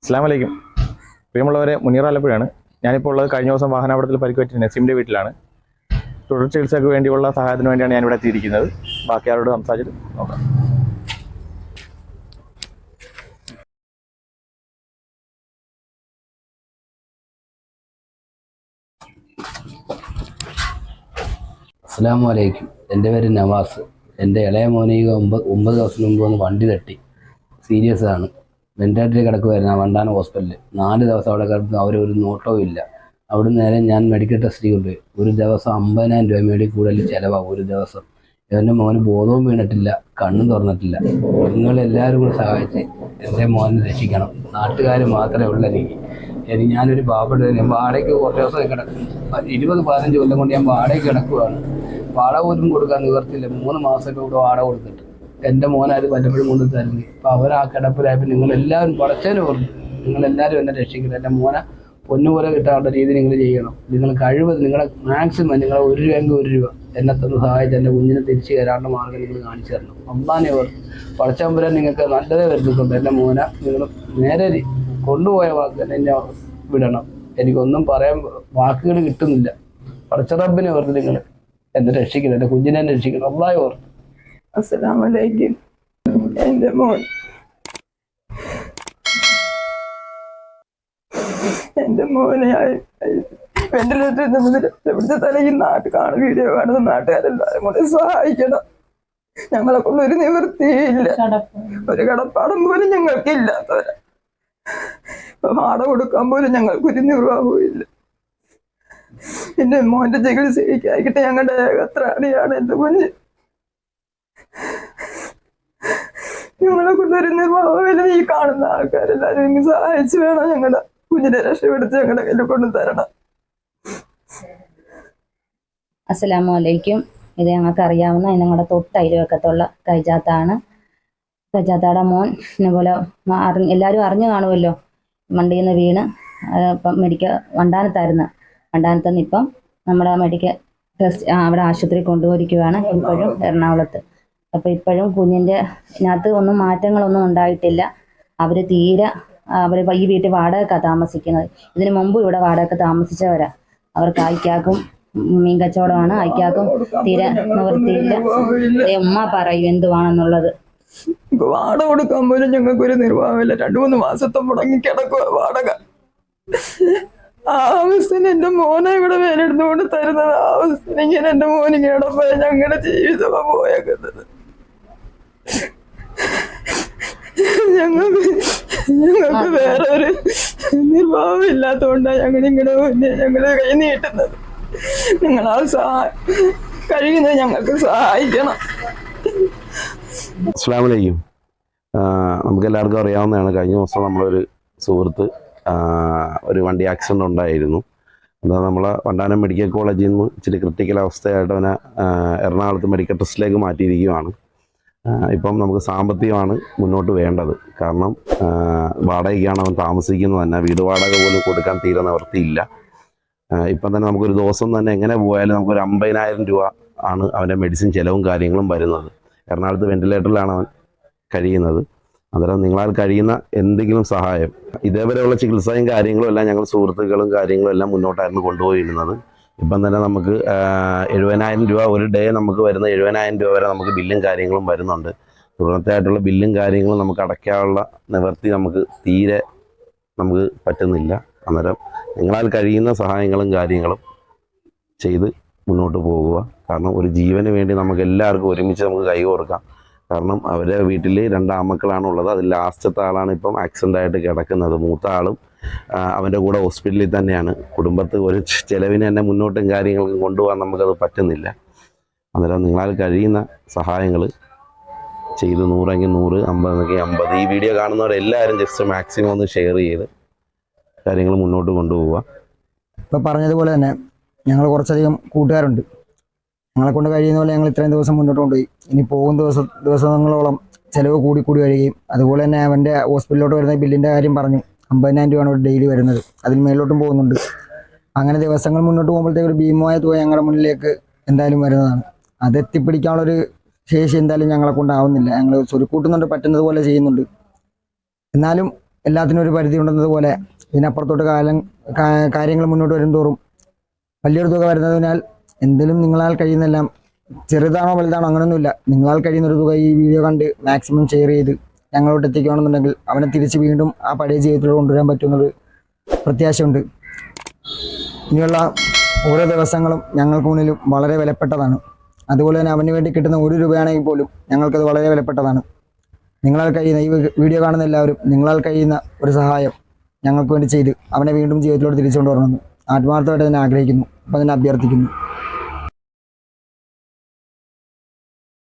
അസ്സലാമു അലൈക്കും. പ്രിയമുള്ളവരെ, മുനീർ ആലപ്പുഴയാണ്. ഞാനിപ്പോൾ ഉള്ളത് കഴിഞ്ഞ ദിവസം വാഹനാപകടത്തിൽ പരിക്കുപറ്റിയ നസീമിൻ്റെ വീട്ടിലാണ്. തുടർ ചികിത്സയ്ക്ക് വേണ്ടിയുള്ള സഹായത്തിന് വേണ്ടിയാണ് ഞാനിവിടെ എത്തിയിരിക്കുന്നത്. ബാക്കി ആരോട് സംസാരിച്ചിട്ട് നോക്കാം. അസ്സലാമു അലൈക്കും. എൻ്റെ പേര് നവാസ്. എൻ്റെ ഇളയ മോനെ 9 ദിവസം മുമ്പ് വന്ന് വണ്ടി തട്ടി. സീരിയസ് ആണ്. വെന്റിലേറ്ററിൽ കിടക്കുമായിരുന്നു വണ്ടാനം ഹോസ്പിറ്റലിൽ. 4 ദിവസം അവിടെ കിടന്നു. അവരൊരു നോട്ടവും ഇല്ല. അവിടെ നേരെ ഞാൻ മെഡിക്കൽ ടെസ്റ്റിൽ കൊണ്ടുപോയി. ഒരു ദിവസം 50,000 രൂപ മേടിൽ കൂടുതൽ ചിലവാകും ഒരു ദിവസം. എൻ്റെ മോന് ബോധവും വീണിട്ടില്ല, കണ്ണും തുറന്നിട്ടില്ല. നിങ്ങളെല്ലാവരും കൂടെ സഹായിച്ച് എൻ്റെ മോനെ രക്ഷിക്കണം. നാട്ടുകാർ മാത്രമേ ഉള്ളൂ എനിക്ക് ഞാനൊരു പാവപ്പെട്ട വാടകയ്ക്ക് കുറച്ച് ദിവസം കിടക്കും. 20-15 കൊല്ലം കൊണ്ട് ഞാൻ വാടകയ്ക്ക് കിടക്കുകയാണ്. വാടക പോലും കൊടുക്കാൻ നിവർത്തില്ല. 3 മാസമൊക്കെ ഇവിടെ വാടക കൊടുത്തിട്ട് എൻ്റെ മോനത് വല്ലപ്പോഴും കൊണ്ട് തരുന്നു. ഇപ്പം അവരാ കിടപ്പിലായപ്പോൾ നിങ്ങളെല്ലാവരും പടച്ചേനെ പറഞ്ഞു, നിങ്ങളെല്ലാവരും എന്നെ രക്ഷിക്കണം. എൻ്റെ മോനെ പൊന്നുപോലെ കിട്ടാനുള്ള രീതി നിങ്ങൾ ചെയ്യണം. നിങ്ങൾ കഴിവ് നിങ്ങളെ മാക്സിമം നിങ്ങളെ 1 രൂപയെങ്കിൽ 1 രൂപ എന്നെ തന്ന് സഹായിച്ച് എൻ്റെ കുഞ്ഞിനെ തിരിച്ചു തരാനുള്ള മാർഗ്ഗം നിങ്ങൾ കാണിച്ചു തരണം. അമ്മാനെ ഓർത്ത് പടച്ചമ്പുരാൻ നിങ്ങൾക്ക് നല്ലതേ വരുത്തുന്നുണ്ട്. എൻ്റെ മോനെ നിങ്ങൾ നേരെ കൊണ്ടുപോയ വാക്ക് തന്നെ എന്നെ വിടണം. എനിക്കൊന്നും പറയാൻ വാക്കുകൾ കിട്ടുന്നില്ല. പടച്ചറബിനെ ഓർത്ത് നിങ്ങൾ എന്നെ രക്ഷിക്കണം, എൻ്റെ കുഞ്ഞിനെ രക്ഷിക്കണം. അള്ളാഹെ ഓർത്ത്. അസ്സലാമു അലൈക്കും. എൻ്റെ മോൻ വെന്റിലേറ്ററിൽ നിന്ന് ഇവിടുത്തെ തലയിൽ നാട്ടുകാണ് വീഡിയോ കാണുന്ന നാട്ടുകാരെല്ലാവരും കൂടെ സഹായിക്കണം. ഞങ്ങളെ കൊണ്ട് ഒരു നിവൃത്തിയില്ല, ഒരു കടപ്പാടും പോലും ഞങ്ങൾക്ക് ഇല്ലാത്തവരാ. വാടക കൊടുക്കാൻ പോലും ഞങ്ങൾക്കൊരു നിർവാഹവും ഇല്ല. എന്റെ മോന്റെ ചികിത്സയ്ക്കായിട്ടെ ഞങ്ങളുടെ ഏകത്രാണിയാണ് എന്റെ കുഞ്ഞ്. ഞങ്ങളെ കൊണ്ടൊരു നിർവാഹമില്ല. ഈ കാണുന്ന ആൾക്കാരെല്ലാരും ഇങ്ങനെ സഹായിച്ചു വേണം ഞങ്ങളുടെ കുഞ്ഞിനെ രക്ഷപ്പെടുത്തി ഞങ്ങളുടെ കയ്യിൽ കൊണ്ടു തരണം. അസ്സലാമു അലൈക്കും. ഇത് ഞങ്ങൾക്ക് അറിയാവുന്ന ഞങ്ങളുടെ തൊട്ട് അയൽവക്കത്തുള്ള കൈജാത്താണ്. കൈജാത്താടെ മോൻ പോലെ എല്ലാവരും അറിഞ്ഞു കാണുമല്ലോ. വണ്ടിയിൽ നിന്ന് വീണ് ഇപ്പം വണ്ടാനത്തായിരുന്നു. വണ്ടാനത്ത് നിന്ന് ഇപ്പം നമ്മുടെ മെഡിക്കൽ ടെസ്റ്റ് അവിടെ ആശുപത്രി കൊണ്ടുപോയിരിക്കുകയാണ് ഇപ്പോഴും എറണാകുളത്ത്. അപ്പോൾ ഇപ്പോഴും കുഞ്ഞിൻ്റെ ഇതിനകത്ത് ഒന്നും മാറ്റങ്ങളൊന്നും ഉണ്ടായിട്ടില്ല. അവർ ഈ വീട്ടിൽ വാടകയ്ക്കാണ് താമസിക്കുന്നത്. ഇതിനു മുമ്പ് ഇവിടെ വാടകയ്ക്ക് താമസിച്ചവരാ. അവർക്ക് അയക്കാക്കും മീൻ കച്ചവടമാണ്. അയക്കാക്കും തീരെ നിവൃത്തിയില്ല. ഉമ്മ പറയും എന്തുവാണെന്നുള്ളത്. വാടക കൊടുക്കാൻ പോലും ഞങ്ങൾക്കൊരു നിർവാഹമില്ല. 2-3 മാസത്തെ മുടങ്ങി കിടക്കുക വാടക. ആ അവസ്ഥയിൽ എന്റെ മോനെ ഇവിടെ വേലെടുത്തുകൊണ്ട് തരുന്നത്. ആ അവസ്ഥയിൽ ഇങ്ങനെ എന്റെ മോന് കിടപ്പോ ഞങ്ങളുടെ ജീവിതം പോയേക്കുന്നത്. ഞങ്ങൾക്ക് വേറെ ഒരു നിർവാഹം ഇല്ലാത്തതുകൊണ്ടാണ് ഞങ്ങള് കൈ നീട്ടുന്നത്. നിങ്ങൾ ആ കഴിയുന്നത് ഞങ്ങൾക്ക് സഹായിക്കണം. അസ്സലാമു അലൈക്കും. നമുക്ക് എല്ലാവർക്കും അറിയാവുന്നതാണ്, കഴിഞ്ഞ ദിവസം നമ്മളൊരു സുഹൃത്ത് ഒരു വണ്ടി ആക്സിഡൻ്റ് ഉണ്ടായിരുന്നു. അത് നമ്മളെ വണ്ടാനം മെഡിക്കൽ കോളേജിൽ നിന്ന് ഇച്ചിരി ക്രിട്ടിക്കൽ അവസ്ഥയായിട്ട് അവനെ എറണാകുളത്ത് മെഡിക്കൽ ടെസ്റ്റിലേക്ക് മാറ്റിയിരിക്കുകയാണ്. ഇപ്പം നമുക്ക് സാമ്പത്തികമാണ് മുന്നോട്ട് വേണ്ടത്. കാരണം വാടകയ്ക്കാണ് അവൻ താമസിക്കുന്നത് തന്നെ. വീട് വാടക പോലും കൊടുക്കാൻ തീരെ നിവൃത്തിയില്ല. ഇപ്പം തന്നെ നമുക്കൊരു ദിവസം തന്നെ എങ്ങനെ പോയാലും നമുക്കൊരു 50,000 രൂപ ആണ് അവൻ്റെ മെഡിസിൻ ചിലവും കാര്യങ്ങളും വരുന്നത്. എറണാകുളത്ത് വെന്റിലേറ്ററിലാണ് അവൻ കഴിയുന്നത്. അന്നേരം നിങ്ങളാൽ കഴിയുന്ന എന്തെങ്കിലും സഹായം, ഇതേവരെയുള്ള ചികിത്സയും കാര്യങ്ങളും എല്ലാം ഞങ്ങൾ സുഹൃത്തുക്കളും കാര്യങ്ങളും എല്ലാം മുന്നോട്ടായിരുന്നു കൊണ്ടുപോയിരുന്നത്. ഇപ്പം തന്നെ നമുക്ക് 70,000 രൂപ ഒരു ഡേ നമുക്ക് വരുന്ന 70,000 രൂപ വരെ നമുക്ക് ബില്ലും കാര്യങ്ങളും വരുന്നുണ്ട്. തുടർച്ചയായിട്ടുള്ള ബില്ലും കാര്യങ്ങളും നമുക്ക് അടയ്ക്കാനുള്ള നിവൃത്തി തീരെ നമുക്ക് പറ്റുന്നില്ല. അന്നേരം നിങ്ങളാൽ കഴിയുന്ന സഹായങ്ങളും കാര്യങ്ങളും ചെയ്ത് മുന്നോട്ട് പോകുക. കാരണം ഒരു ജീവന് വേണ്ടി നമുക്ക് എല്ലാവർക്കും ഒരുമിച്ച് നമുക്ക് കൈ കോർക്കാം. കാരണം അവരുടെ വീട്ടിൽ 2 ആൺമക്കളാണുള്ളത്. അതിൽ ലാസ്റ്റത്തെ ആളാണ് ഇപ്പം ആക്സിഡൻ്റായിട്ട് കിടക്കുന്നത്. മൂത്ത ആളും അവൻ്റെ കൂടെ ഹോസ്പിറ്റലിൽ തന്നെയാണ്. കുടുംബത്ത് ഒരു ചിലവിന് തന്നെ മുന്നോട്ടും കാര്യങ്ങൾക്കും കൊണ്ടുപോകാൻ നമുക്കത് പറ്റുന്നില്ല. അന്നേരം നിങ്ങളാൽ കഴിയുന്ന സഹായങ്ങൾ ചെയ്ത് 100എങ്കിൽ 100, 50എങ്കിൽ 50, ഈ വീഡിയോ കാണുന്നവരെല്ലാവരും ജസ്റ്റ് മാക്സിമം ഒന്ന് ഷെയർ ചെയ്ത് കാര്യങ്ങൾ മുന്നോട്ട് കൊണ്ടുപോവുക. ഇപ്പോൾ പറഞ്ഞതുപോലെ തന്നെ ഞങ്ങൾ കുറച്ചധികം കൂട്ടുകാരുണ്ട്. ഞങ്ങളെ കൊണ്ട് കഴിയുന്ന പോലെ ഞങ്ങൾ ഇത്രയും ദിവസം മുന്നോട്ട് കൊണ്ടുപോയി. ഇനി പോകും ദിവസങ്ങളോളം ചിലവ് കൂടി വരികയും അതുപോലെ തന്നെ അവൻ്റെ ഹോസ്പിറ്റലിലോട്ട് വരുന്ന ബില്ലിൻ്റെ കാര്യം പറഞ്ഞു. 50,000 രൂപയാണ് ഡെയിലി വരുന്നത്. അതിന് മേലോട്ടും പോകുന്നുണ്ട്. അങ്ങനെ ദിവസങ്ങൾ മുന്നോട്ട് പോകുമ്പോഴത്തേക്ക് ഒരു ഭീമമായ തുക ഞങ്ങളുടെ മുന്നിലേക്ക് എന്തായാലും വരുന്നതാണ്. അത് എത്തിപ്പിടിക്കാനുള്ളൊരു ശേഷി എന്തായാലും ഞങ്ങളെ കൊണ്ടാവുന്നില്ല. ഞങ്ങൾ സ്വരുക്കൂട്ടുന്നുണ്ട്, പറ്റുന്നത് പോലെ ചെയ്യുന്നുണ്ട്. എന്നാലും എല്ലാത്തിനും ഒരു പരിധി ഉണ്ടെന്നതുപോലെ ഇതിനപ്പുറത്തോട്ട് കാര്യങ്ങൾ മുന്നോട്ട് വരുംതോറും വലിയൊരു തുക വരുന്നതിനാൽ എന്തെങ്കിലും നിങ്ങളാൽ കഴിയുന്നെല്ലാം, ചെറുതാണോ വലുതാണോ അങ്ങനെയൊന്നുമില്ല, നിങ്ങളാൽ കഴിയുന്ന ഒരു തുക ഈ വീഡിയോ കണ്ട് മാക്സിമം ഷെയർ ചെയ്ത് ഞങ്ങളോട്ട് എത്തിക്കുകയാണെന്നുണ്ടെങ്കിൽ അവനെ തിരിച്ച് വീണ്ടും ആ പഴയ ജീവിതത്തിലൂടെ കൊണ്ടുവരാൻ പറ്റുന്നത് പ്രത്യാശയുണ്ട്. ഇനിയുള്ള ഓരോ ദിവസങ്ങളും ഞങ്ങൾക്ക് മുന്നിലും വളരെ വിലപ്പെട്ടതാണ്. അതുപോലെ തന്നെ അവന് വേണ്ടി കിട്ടുന്ന 1 രൂപയാണെങ്കിൽ പോലും ഞങ്ങൾക്കത് വളരെ വിലപ്പെട്ടതാണ്. നിങ്ങളാൽ കഴിയുന്ന, ഈ വീഡിയോ കാണുന്ന എല്ലാവരും നിങ്ങളാൽ കഴിയുന്ന ഒരു സഹായം ഞങ്ങൾക്ക് വേണ്ടി ചെയ്ത് അവനെ വീണ്ടും ജീവിതത്തിലോട്ട് തിരിച്ചുകൊണ്ടുവരണമെന്ന് ആത്മാർത്ഥമായിട്ട് തന്നെ ആഗ്രഹിക്കുന്നു. അപ്പം തന്നെ അഭ്യർത്ഥിക്കുന്നു.